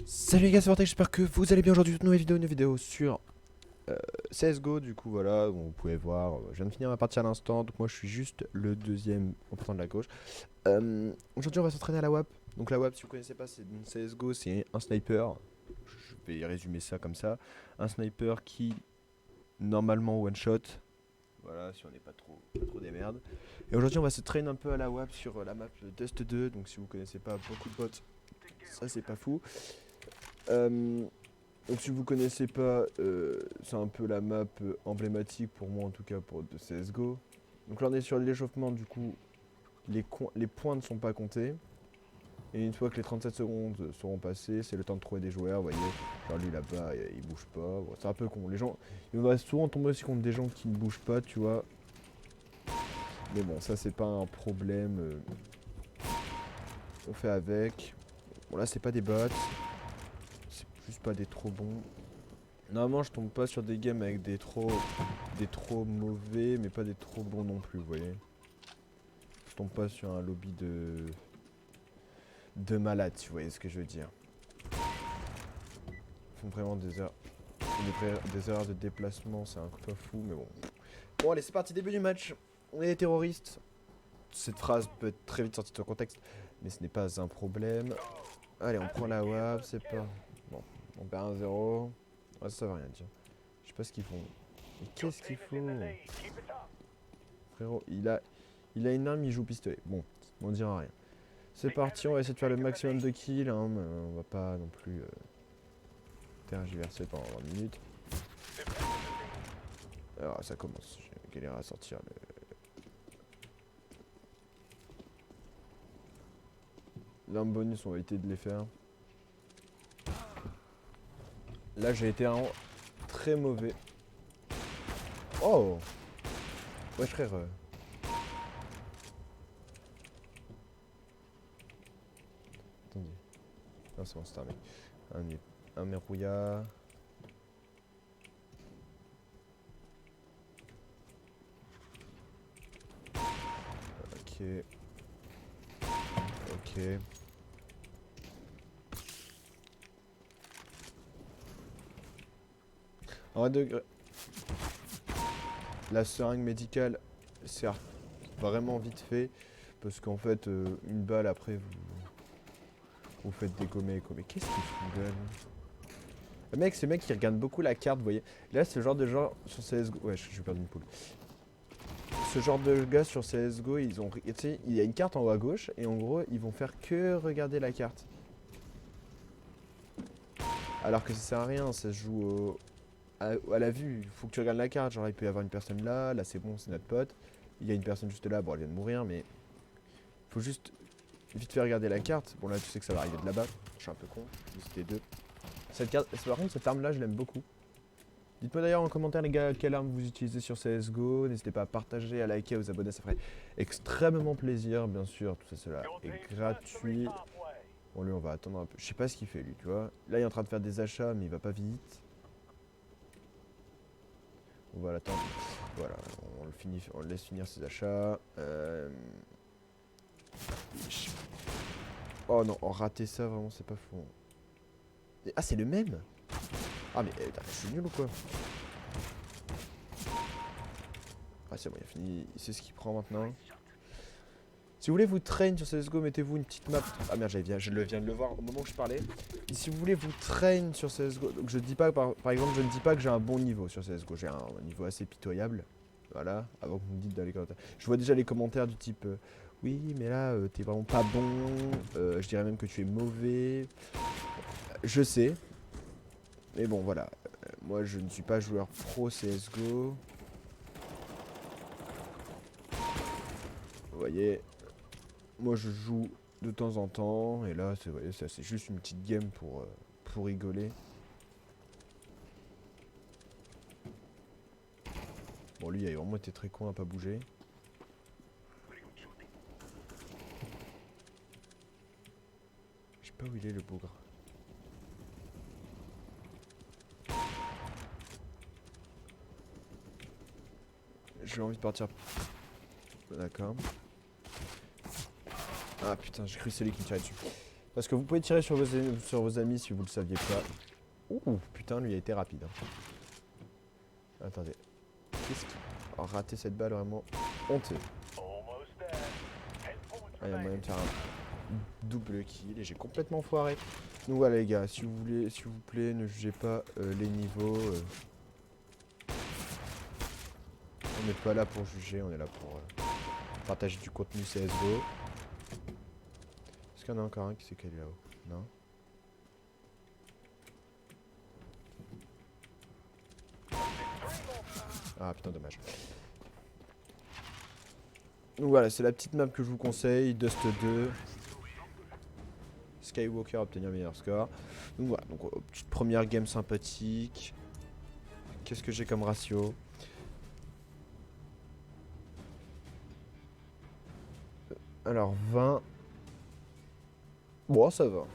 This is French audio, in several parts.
Salut les gars, c'est Vortex, j'espère que vous allez bien aujourd'hui. Toute nouvelle vidéo, une vidéo sur CSGO. Du coup, voilà, vous pouvez voir, je viens de finir ma partie à l'instant. Donc, moi je suis juste le deuxième en partant de la gauche. Aujourd'hui, on va s'entraîner à la WAP. Donc, la WAP, si vous connaissez pas, c'est une CSGO, c'est un sniper. Je vais résumer ça comme ça: un sniper qui normalement one shot. Voilà, si on n'est pas trop des merdes. Et aujourd'hui, on va se traîner un peu à la WAP sur la map Dust 2. Donc, si vous connaissez pas, beaucoup de bots, ça c'est pas fou. Donc si vous connaissez pas, c'est un peu la map emblématique pour moi en tout cas pour de CSGO. Donc là on est sur l'échauffement, du coup les points ne sont pas comptés. Et une fois que les 37 secondes seront passées, c'est le temps de trouver des joueurs, vous voyez. Genre lui là-bas, il bouge pas, bon, c'est un peu con. Les gens, il va souvent tomber aussi contre des gens qui ne bougent pas, tu vois. Mais bon, ça c'est pas un problème, on fait avec. Bon là c'est pas des bots, c'est juste pas des trop bons. Normalement je tombe pas sur des games avec des trop mauvais mais pas des trop bons non plus, vous voyez. Je tombe pas sur un lobby de malades, si vous voyez ce que je veux dire. Ils font vraiment des erreurs de déplacement, c'est un peu fou mais bon. Bon allez, c'est parti, début du match. On est des terroristes. Cette phrase peut être très vite sortie de son contexte, mais ce n'est pas un problème. Allez, on prend la WAP, c'est pas... Bon, on perd 1-0. Ah, ça veut rien dire. Je sais pas ce qu'ils font. Mais qu'est-ce qu'il faut? Frérot, il a une arme, il joue pistolet. Bon, on dira rien. C'est parti, on va essayer de faire le maximum de kills, hein, mais on va pas non plus tergiverser pendant 20 minutes. Alors ça commence, j'ai galéré à sortir l'arme bonus, on va éviter de les faire. Là j'ai été vraiment très mauvais. Oh ouais frère. Attendez. Non c'est bon, c'est un mec. Un Merouilla. Ok. Ok. En vrai de... La seringue médicale sert vraiment vite fait. Parce qu'en fait, une balle après, vous faites dégommer. Mais qu'est-ce qu'il fout là, lui? Le mec, c'est le mec qui regarde beaucoup la carte, vous voyez. Là, c'est le genre de genre sur CSGO. Ouais, je vais perdre une poule. Ce genre de gars sur CSGO, ils ont. Tu sais, il y a une carte en haut à gauche, et en gros, ils vont faire que regarder la carte. Alors que ça sert à rien, ça se joue à la vue. Il faut que tu regardes la carte. Genre, il peut y avoir une personne là, là c'est bon, c'est notre pote. Il y a une personne juste là, bon, elle vient de mourir, mais. Faut juste vite fait regarder la carte. Bon, là, tu sais que ça va arriver de là-bas. Je suis un peu con, c'était deux. Cette carte, par contre, cette arme là, je l'aime beaucoup. Dites-moi d'ailleurs en commentaire les gars quelle arme vous utilisez sur CSGO. N'hésitez pas à partager, à liker, à vous abonner, ça ferait extrêmement plaisir, bien sûr. Tout ça, cela est gratuit. Bon, lui, on va attendre un peu. Je sais pas ce qu'il fait, lui, tu vois. Là, il est en train de faire des achats, mais il va pas vite. On va l'attendre. Voilà, on le laisse finir ses achats. Oh non, on raté ça, vraiment, c'est pas fou. Ah, c'est le même? Ah, mais je suis nul ou quoi? Ah, c'est bon, il a fini. Il sait ce qu'il prend maintenant. Si vous voulez vous train sur CSGO, mettez-vous une petite map. Ah merde, je viens de le voir au moment où je parlais. Et si vous voulez vous train sur CSGO, donc je dis pas, par exemple, je ne dis pas que j'ai un bon niveau sur CSGO. J'ai un niveau assez pitoyable. Voilà, avant que vous me dites dans les commentaires. Je vois déjà les commentaires du type oui, mais là, t'es vraiment pas bon. Je dirais même que tu es mauvais. Je sais. Mais bon, voilà. Moi, je ne suis pas joueur pro CSGO. Vous voyez, moi je joue de temps en temps, et là c'est juste une petite game pour rigoler. Bon, lui il a vraiment été très con à pas bouger. Je sais pas où il est le bougre. J'ai envie de partir. D'accord. Ah putain, j'ai cru que c'est lui qui me tirait dessus. Parce que vous pouvez tirer sur vos amis si vous le saviez pas. Ouh, putain, lui a été rapide. Hein. Attendez. Qu'est-ce qui... Oh, rater cette balle vraiment honteux. Ah, il y a moyen de faire un double kill et j'ai complètement foiré. Donc voilà les gars, si vous voulez, s'il vous plaît, ne jugez pas les niveaux. On n'est pas là pour juger, on est là pour partager du contenu CSGO. Est-ce qu'il y en a encore un qui s'est calé là-haut? Non. Ah putain, dommage. Donc voilà, c'est la petite map que je vous conseille, Dust 2. Skywalker obtenir meilleur score. Donc voilà, donc petite première game sympathique. Qu'est-ce que j'ai comme ratio? Alors 20. Bon, ça va.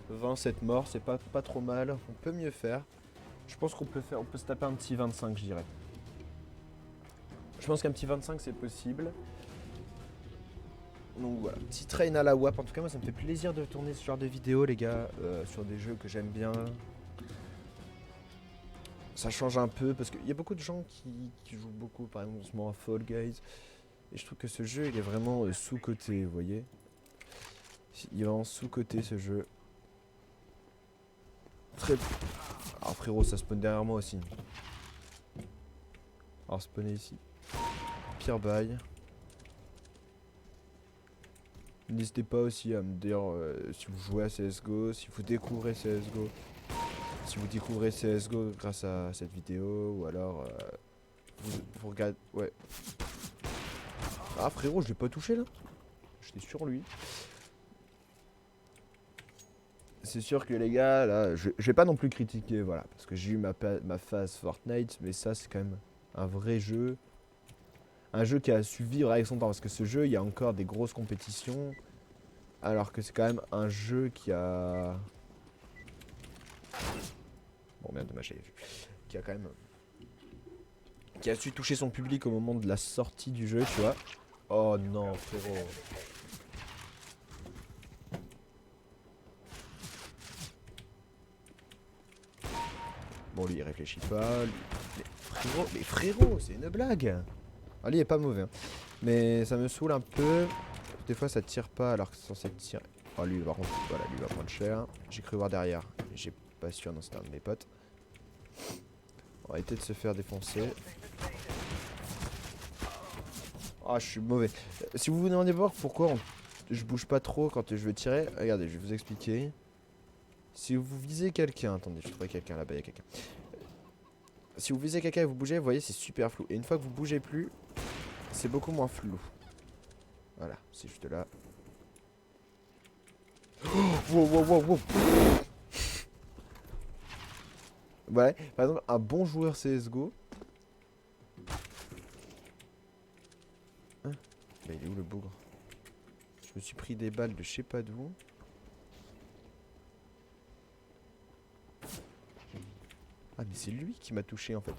27 morts, c'est pas trop mal. On peut mieux faire. Je pense qu'on peut se taper un petit 25, je dirais. Je pense qu'un petit 25 c'est possible. Donc voilà, petit train à la WAP. En tout cas, moi ça me fait plaisir de tourner ce genre de vidéos, les gars, sur des jeux que j'aime bien. Ça change un peu parce qu'il y a beaucoup de gens qui jouent beaucoup, par exemple, en ce moment à Fall Guys. Et je trouve que ce jeu il est vraiment sous-coté, vous voyez. Il est vraiment sous-coté ce jeu. Très. Alors frérot, ça spawn derrière moi aussi. Alors spawner ici. Pire bail. N'hésitez pas aussi à me dire si vous jouez à CSGO, si vous découvrez CSGO. Si vous découvrez CSGO grâce à cette vidéo, ou alors vous regardez. Ouais. Ah frérot, je l'ai pas touché là. J'étais sur lui. C'est sûr que les gars, là, je vais pas non plus critiquer, voilà. Parce que j'ai eu ma phase Fortnite, mais ça c'est quand même un vrai jeu. Un jeu qui a su vivre avec son temps. Parce que ce jeu, il y a encore des grosses compétitions. Alors que c'est quand même un jeu qui a... Bon merde, dommage, j'avais vu. Qui a quand même... Qui a su toucher son public au moment de la sortie du jeu, tu vois. Oh non, frérot. Bon, lui, il réfléchit pas. Lui... Mais frérot, c'est une blague. Ah, lui, il est pas mauvais. Hein. Mais ça me saoule un peu. Des fois, ça tire pas alors que c'est censé tirer. Oh, lui, par contre, voilà, lui va prendre cher. J'ai cru voir derrière. J'ai pas sûr, non, c'était un de mes potes. On va éviter de se faire défoncer. Ah, je suis mauvais. Si vous vous demandez voir pourquoi je bouge pas trop quand je veux tirer, regardez, je vais vous expliquer. Si vous visez quelqu'un, attendez, je trouvais quelqu'un là-bas, il y a quelqu'un. Si vous visez quelqu'un et vous bougez, vous voyez, c'est super flou. Et une fois que vous bougez plus, c'est beaucoup moins flou. Voilà, c'est juste là. Oh, wow, wow, wow, wow. Voilà, par exemple, un bon joueur CSGO. Hein, bah, il est où le bougre? Je me suis pris des balles de je sais pas d'où. Ah mais c'est lui qui m'a touché en fait.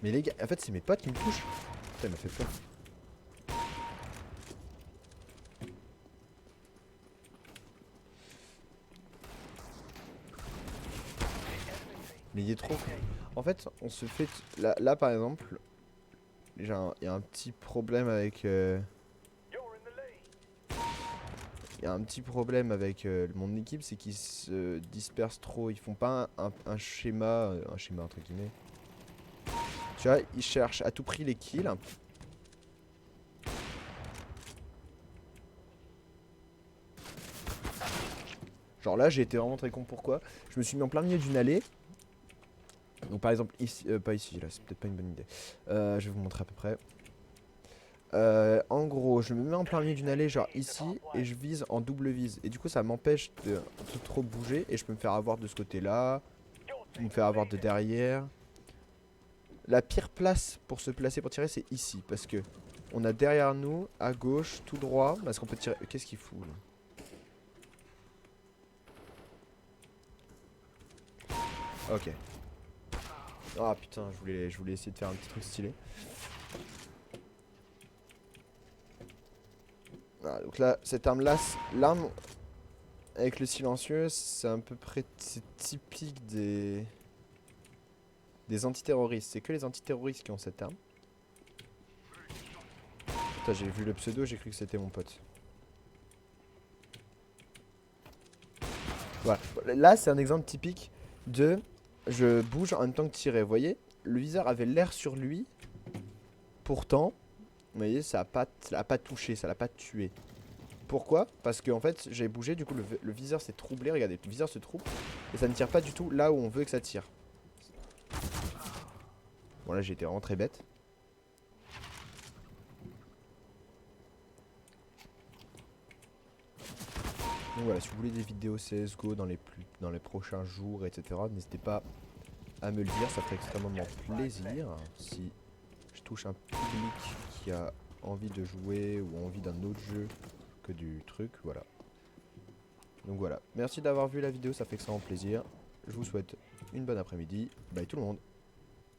Mais les gars, en fait c'est mes potes qui me touchent. Putain, il m'a fait peur. Mais il est trop... En fait, on se fait... Là par exemple, il y a un petit problème avec... Il y a un petit problème avec mon équipe, c'est qu'ils se dispersent trop. Ils font pas un schéma entre guillemets. Tu vois, ils cherchent à tout prix les kills. Genre là, j'ai été vraiment très con. Pourquoi? Je me suis mis en plein milieu d'une allée. Donc par exemple, ici, pas ici, là, c'est peut-être pas une bonne idée. Je vais vous montrer à peu près. En gros, je me mets en plein milieu d'une allée, genre ici, et je vise en double vise. Et du coup, ça m'empêche de trop bouger, et je peux me faire avoir de ce côté-là, me faire avoir de derrière. La pire place pour se placer pour tirer, c'est ici, parce que on a derrière nous, à gauche, tout droit, parce qu'on peut tirer. Qu'est-ce qu'il fout là? Ok. Ah putain, je voulais essayer de faire un petit truc stylé. Voilà, donc là, cette arme-là, l'arme avec le silencieux, c'est à peu près c'est typique des antiterroristes. C'est que les antiterroristes qui ont cette arme. Putain, j'ai vu le pseudo, j'ai cru que c'était mon pote. Voilà. Là, c'est un exemple typique de je bouge en même temps que tirer. Vous voyez, le viseur avait l'air sur lui. Pourtant, vous voyez, ça a pas touché, ça l'a pas tué. Pourquoi? Parce que en fait, j'ai bougé, du coup, le viseur s'est troublé. Regardez, le viseur se trouble et ça ne tire pas du tout là où on veut que ça tire. Bon, là, j'ai été vraiment très bête. Donc voilà, si vous voulez des vidéos CSGO dans les prochains jours, etc., n'hésitez pas à me le dire, ça ferait extrêmement plaisir. Si je touche un public qui a envie de jouer ou envie d'un autre jeu que du truc, voilà. Donc voilà, merci d'avoir vu la vidéo, ça fait extrêmement plaisir. Je vous souhaite une bonne après-midi. Bye tout le monde.